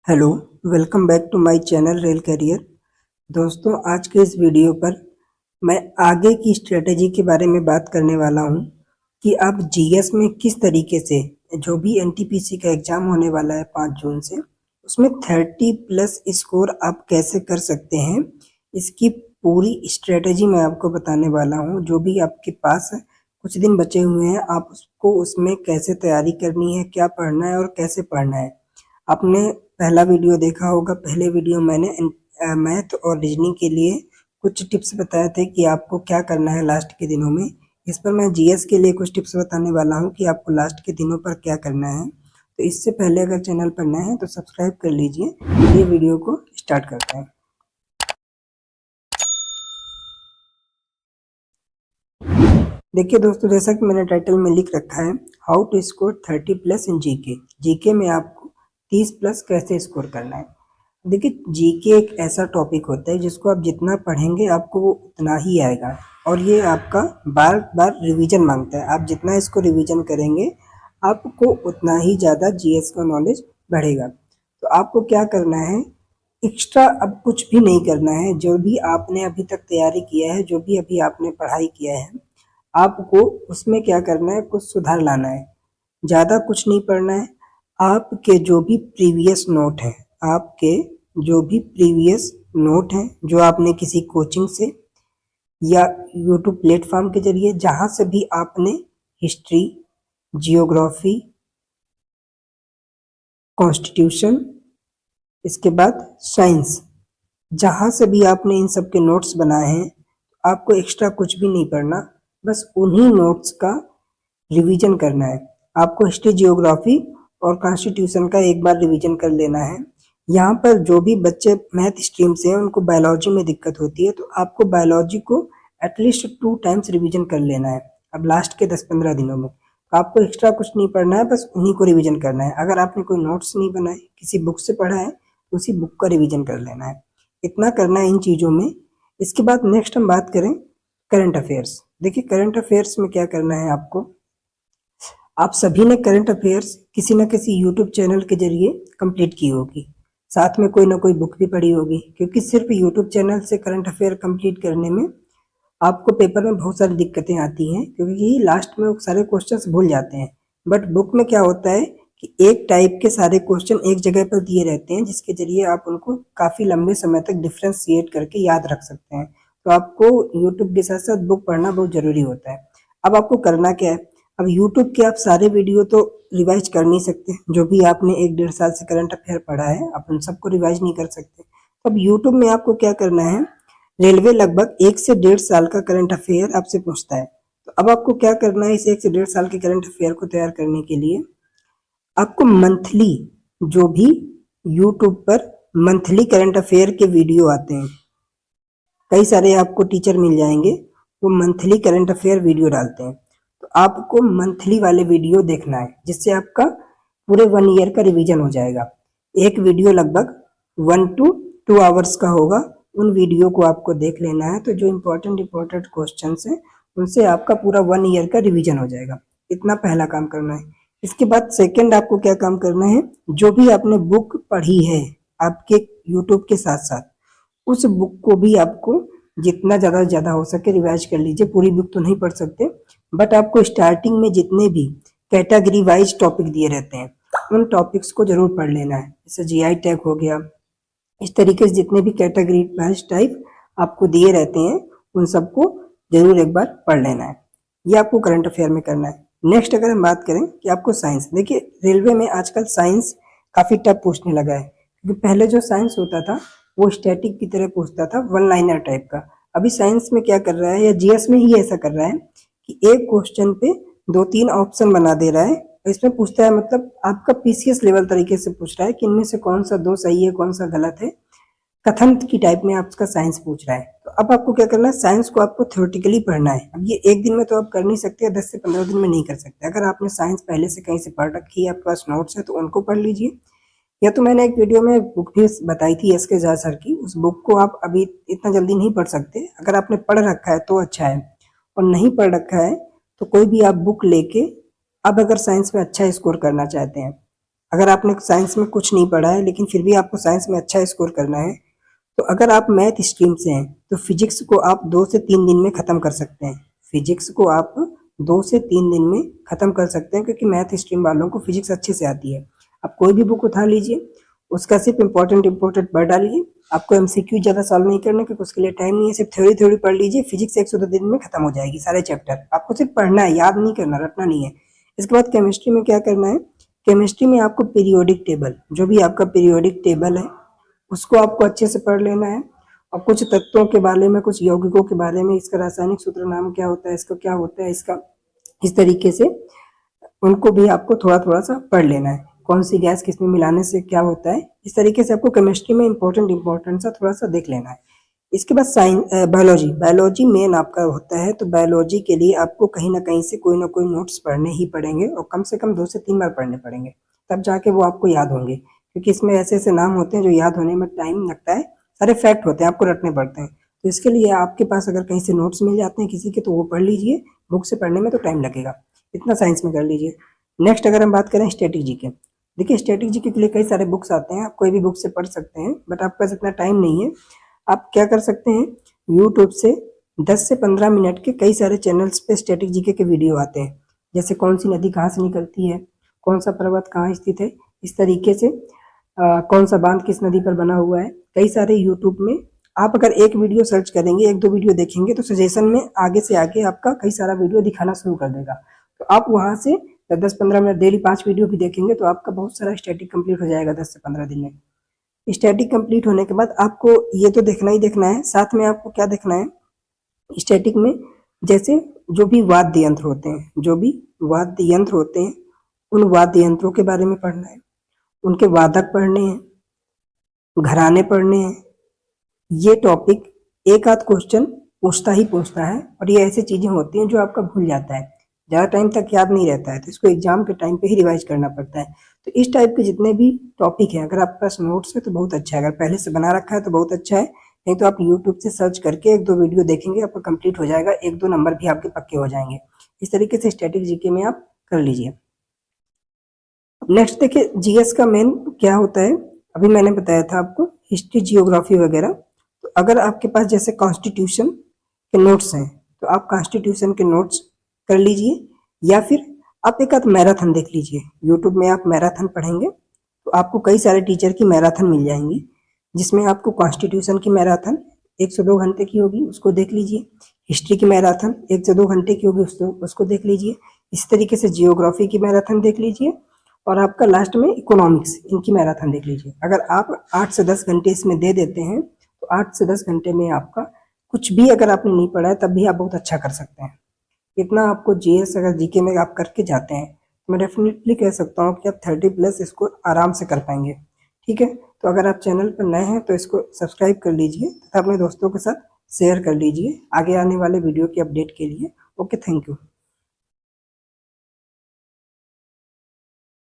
Hello, welcome back to my channel rail career. दोस्तों, आज के इस वीडियो पर मैं आगे की स्ट्रेटेजी के बारे में बात करने वाला हूं कि आप जीएस में किस तरीके से जो भी एनटीपीसी का एग्ज़ाम होने वाला है 5 जून से, उसमें 30 प्लस स्कोर आप कैसे कर सकते हैं। इसकी पूरी स्ट्रेटेजी मैं आपको बताने वाला हूं। जो भी आपके पास कुछ दिन बचे हुए हैं, आप उसको उसमें कैसे तैयारी करनी है, क्या पढ़ना है और कैसे पढ़ना है। आपने पहला वीडियो देखा होगा। पहले वीडियो मैंने मैथ और रीजनिंग के लिए कुछ टिप्स बताए थे कि आपको क्या करना है लास्ट के दिनों में। इस पर मैं जीएस के लिए कुछ टिप्स बताने वाला हूं कि आपको लास्ट के दिनों पर क्या करना है। तो इससे पहले अगर चैनल पर नए हैं तो सब्सक्राइब कर लीजिए। ये वीडियो को स्टार्ट करते हैं। देखिए दोस्तों, जैसा कि मैंने टाइटल में लिख रखा है, how to score 30 plus in GK. GK में आपको 30 प्लस कैसे स्कोर करना है। देखिए, जीके एक ऐसा टॉपिक होता है जिसको आप जितना पढ़ेंगे आपको वो उतना ही आएगा, और ये आपका बार बार रिवीजन मांगता है। आप जितना इसको रिवीजन करेंगे आपको उतना ही ज़्यादा जीएस का नॉलेज बढ़ेगा। तो आपको क्या करना है, एक्स्ट्रा अब कुछ भी नहीं करना है। जो भी आपने अभी तक तैयारी किया है, जो भी अभी आपने पढ़ाई किया है, आपको उसमें क्या करना है, कुछ सुधार लाना है। ज़्यादा कुछ नहीं पढ़ना है। आपके जो भी प्रीवियस नोट हैं, आपके जो भी प्रीवियस नोट हैं, जो आपने किसी कोचिंग से या यूट्यूब प्लेटफॉर्म के जरिए जहाँ से भी आपने हिस्ट्री, जियोग्राफी, कॉन्स्टिट्यूशन, इसके बाद साइंस, जहाँ से भी आपने इन सब के नोट्स बनाए हैं, आपको एक्स्ट्रा कुछ भी नहीं पढ़ना। बस उन्हीं नोट्स का रिवीजन करना है। आपको हिस्ट्री, जियोग्राफी और कॉन्स्टिट्यूशन का एक बार रिवीजन कर लेना है। यहाँ पर जो भी बच्चे मैथ स्ट्रीम से हैं उनको बायोलॉजी में दिक्कत होती है, तो आपको बायोलॉजी को एटलीस्ट 2 टाइम्स रिवीजन कर लेना है अब लास्ट के 10-15 दिनों में। तो आपको एक्स्ट्रा कुछ नहीं पढ़ना है, बस उन्हीं को रिवीजन करना है। अगर आपने कोई नोट्स नहीं बनाए, किसी बुक से पढ़ा है, तो उसी बुक का रिवीजन कर लेना है। इतना करना है इन चीज़ों में। इसके बाद नेक्स्ट हम बात करें करंट अफेयर्स। देखिए, करंट अफेयर्स में क्या करना है आपको, आप सभी ने करंट अफेयर्स किसी न किसी यूट्यूब चैनल के जरिए कंप्लीट की होगी। साथ में कोई ना कोई बुक भी पढ़ी होगी, क्योंकि सिर्फ यूट्यूब चैनल से करंट अफेयर कंप्लीट करने में आपको पेपर में बहुत सारी दिक्कतें आती हैं, क्योंकि लास्ट में वो सारे क्वेश्चंस भूल जाते हैं। बट बुक में क्या होता है कि एक टाइप के सारे क्वेश्चन एक जगह पर दिए रहते हैं, जिसके जरिए आप उनको काफ़ी लंबे समय तक डिफ्रेंशिएट करके याद रख सकते हैं। तो आपको यूट्यूब के साथ साथ बुक पढ़ना बहुत ज़रूरी होता है। अब आपको करना क्या है, अब यूट्यूब के आप सारे वीडियो तो रिवाइज कर नहीं सकते। जो भी आपने 1-1.5 साल से करंट अफेयर पढ़ा है, आप उन सबको रिवाइज नहीं कर सकते। अब यूट्यूब में आपको क्या करना है, रेलवे लगभग 1 से 1.5 साल का करंट अफेयर आपसे पूछता है। तो अब आपको क्या करना है, इस 1 से 1.5 साल के करंट अफेयर को तैयार करने के लिए आपको मंथली, जो भी यूट्यूब पर मंथली करंट अफेयर के वीडियो आते हैं, कई सारे आपको टीचर मिल जाएंगे, वो मंथली करंट अफेयर वीडियो डालते हैं। तो आपको मंथली वाले वीडियो देखना है, जिससे आपका पूरे 1 ईयर का रिवीजन हो जाएगा। एक वीडियो लगभग 1 to 2 आवर्स का होगा। उन वीडियो को आपको देख लेना है, तो जो इम्पोर्टेंट क्वेश्चन हैं उनसे आपका पूरा 1 ईयर का रिवीजन हो जाएगा। इतना पहला काम करना है। इसके बाद सेकंड आपको क्या काम करना है, जो भी आपने बुक पढ़ी है आपके यूट्यूब के साथ साथ, उस बुक को भी आपको जितना ज़्यादा से ज़्यादा हो सके रिवाइज कर लीजिए। पूरी बुक तो नहीं पढ़ सकते, बट आपको स्टार्टिंग में जितने भी कैटेगरी वाइज टॉपिक दिए रहते हैं उन टॉपिक्स को जरूर पढ़ लेना है। जैसे जीआई टैग हो गया, इस तरीके से जितने भी कैटेगरी वाइज टाइप आपको दिए रहते हैं उन सबको जरूर एक बार पढ़ लेना है। ये आपको करंट अफेयर में करना है। नेक्स्ट अगर हम बात करें कि आपको साइंस, देखिए रेलवे में आजकल साइंस काफ़ी टफ पूछने लगा है, क्योंकि पहले जो साइंस होता था वो स्टैटिक की तरह पूछता था, 1 लाइनर टाइप का। अभी साइंस में क्या कर रहा है, या जीएस में ही ऐसा कर रहा है कि एक क्वेश्चन पे 2-3 ऑप्शन बना दे रहा है। इसमें पूछता है, मतलब आपका पीसीएस लेवल तरीके से पूछ रहा है कि इनमें से कौन सा 2 सही है, कौन सा गलत है। कथन की टाइप में आपका साइंस पूछ रहा है। तो अब आपको क्या करना है, साइंस को आपको थ्योरेटिकली पढ़ना है। अब ये एक दिन में तो आप कर नहीं सकते, 10 से 15 दिन में नहीं कर सकते। अगर आपने साइंस पहले से कहीं से पढ़ रखी है, आपके पास नोट्स है, तो उनको पढ़ लीजिए। या तो मैंने एक वीडियो में बुक भी बताई थी एस के झा सर की, उस बुक को आप अभी इतना जल्दी नहीं पढ़ सकते। अगर आपने पढ़ रखा है तो अच्छा है, और नहीं पढ़ रखा है तो कोई भी आप बुक लेके अब अगर साइंस में अच्छा स्कोर करना चाहते हैं, अगर आपने साइंस में कुछ नहीं पढ़ा है लेकिन फिर भी आपको साइंस में अच्छा स्कोर करना है, तो अगर आप मैथ स्ट्रीम से हैं तो फिजिक्स को आप 2 से 3 दिन में ख़त्म कर सकते हैं। फिजिक्स को आप 2 से 3 दिन में ख़त्म कर सकते हैं, क्योंकि मैथ स्ट्रीम वालों को फिजिक्स अच्छे से आती है। आप कोई भी बुक उठा लीजिए, उसका सिर्फ इम्पोर्टेंट पढ़ डालिए। आपको एमसीक्यू ज़्यादा सॉल्व नहीं करना, क्योंकि उसके लिए टाइम नहीं है। सिर्फ थ्योरी पढ़ लीजिए, फिजिक्स 1 से 2 दिन में खत्म हो जाएगी सारे चैप्टर। आपको सिर्फ पढ़ना है, याद नहीं करना, रटना नहीं है। इसके बाद केमिस्ट्री में क्या करना है, केमिस्ट्री में आपको पीरियोडिक टेबल, जो भी आपका पीरियोडिक टेबल है उसको आपको अच्छे से पढ़ लेना है, और कुछ तत्वों के बारे में, कुछ यौगिकों के बारे में, इसका रासायनिक सूत्र नाम क्या होता है, इसका क्या होता है, इसका इस तरीके से उनको भी आपको थोड़ा थोड़ा सा पढ़ लेना है। कौन सी गैस किसमें मिलाने से क्या होता है, इस तरीके से आपको केमिस्ट्री में इम्पोर्टेंट सा थोड़ा सा देख लेना है। इसके बाद बायोलॉजी मेन आपका होता है, तो बायोलॉजी के लिए आपको कहीं ना कहीं से कोई ना कोई नोट्स पढ़ने ही पड़ेंगे, और कम से कम 2 से 3 बार पढ़ने पड़ेंगे, तब जाके वो आपको याद होंगे। क्योंकि इसमें ऐसे ऐसे नाम होते हैं जो याद होने में टाइम लगता है, सारे फैक्ट होते हैं, आपको रटने पड़ते हैं। तो इसके लिए आपके पास अगर कहीं से नोट्स मिल जाते हैं किसी के, तो वो पढ़ लीजिए। बुक से पढ़ने में तो टाइम लगेगा, इतना साइंस में कर लीजिए। नेक्स्ट अगर हम बात करें स्टैटिक जीके, देखिए स्टैटिक जीके के लिए कई सारे बुक्स आते हैं, आप कोई भी बुक से पढ़ सकते हैं, बट आपके पास इतना टाइम नहीं है। आप क्या कर सकते हैं, यूट्यूब से 10 से 15 मिनट के कई सारे चैनल्स पे स्टैटिक जीके के वीडियो आते हैं। जैसे कौन सी नदी कहाँ से निकलती है, कौन सा पर्वत कहाँ स्थित है, इस तरीके से कौन सा बांध किस नदी पर बना हुआ है, कई सारे यूट्यूब में। आप अगर एक वीडियो सर्च करेंगे, 1-2 वीडियो देखेंगे, तो सजेशन में आगे से आगे आपका कई सारा वीडियो दिखाना शुरू कर देगा। तो आप वहाँ से 10-15 मिनट डेली 5 वीडियो भी देखेंगे, तो आपका बहुत सारा स्टैटिक कंप्लीट हो जाएगा 10 से 15 दिन में। स्टैटिक कंप्लीट होने के बाद आपको ये तो देखना ही देखना है, साथ में आपको क्या देखना है, स्टैटिक में जैसे जो भी वाद्य यंत्र होते हैं, जो भी वाद्य यंत्र होते हैं, उन वाद्य यंत्रों के बारे में पढ़ना है, उनके वादक पढ़ने हैं, घराने पढ़ने हैं। ये टॉपिक एक आध क्वेश्चन पूछता ही पूछता है, और ये ऐसी चीजें होती हैं जो आपका भूल जाता है, ज़्यादा टाइम तक याद नहीं रहता है, तो इसको एग्जाम के टाइम पे ही रिवाइज करना पड़ता है। तो इस टाइप के जितने भी टॉपिक हैं, अगर आपके पास नोट्स है तो बहुत अच्छा है, अगर पहले से बना रखा है तो बहुत अच्छा है, नहीं तो आप यूट्यूब से सर्च करके 1-2 वीडियो देखेंगे, आपका कंप्लीट हो जाएगा, 1-2 नंबर भी आपके पक्के हो जाएंगे। इस तरीके से स्टैटिक जीके में आप कर लीजिए। नेक्स्ट देखिए जीएस का मेन क्या होता है, अभी मैंने बताया था आपको, हिस्ट्री, जियोग्राफी वगैरह। तो अगर आपके पास जैसे कॉन्स्टिट्यूशन के नोट्स हैं, तो आप कॉन्स्टिट्यूशन के नोट्स कर लीजिए, या फिर आप एक आध मैराथन देख लीजिए। यूट्यूब में आप मैराथन पढ़ेंगे तो आपको कई सारे टीचर की मैराथन मिल जाएंगी, जिसमें आपको कॉन्स्टिट्यूशन की मैराथन 1 से 2 घंटे की होगी, उसको देख लीजिए। हिस्ट्री की मैराथन 1 से 2 घंटे की होगी, उसको देख लीजिए। इसी तरीके से जियोग्राफी की मैराथन देख लीजिए, और आपका लास्ट में इकोनॉमिक्स, इनकी मैराथन देख लीजिए। अगर आप 8 से 10 घंटे इसमें दे देते हैं, तो 8 से 10 घंटे में आपका कुछ भी अगर आपने नहीं पढ़ा है तब भी आप बहुत अच्छा कर सकते हैं। इतना आपको जीएस अगर जीके में आप करके जाते हैं, तो मैं डेफिनेटली कह सकता हूँ कि आप 30+ इसको आराम से कर पाएंगे। ठीक है, तो अगर आप चैनल पर नए हैं तो इसको सब्सक्राइब कर लीजिए तथा अपने दोस्तों के साथ शेयर कर लीजिए आगे आने वाले वीडियो की अपडेट के लिए। Okay, thank you.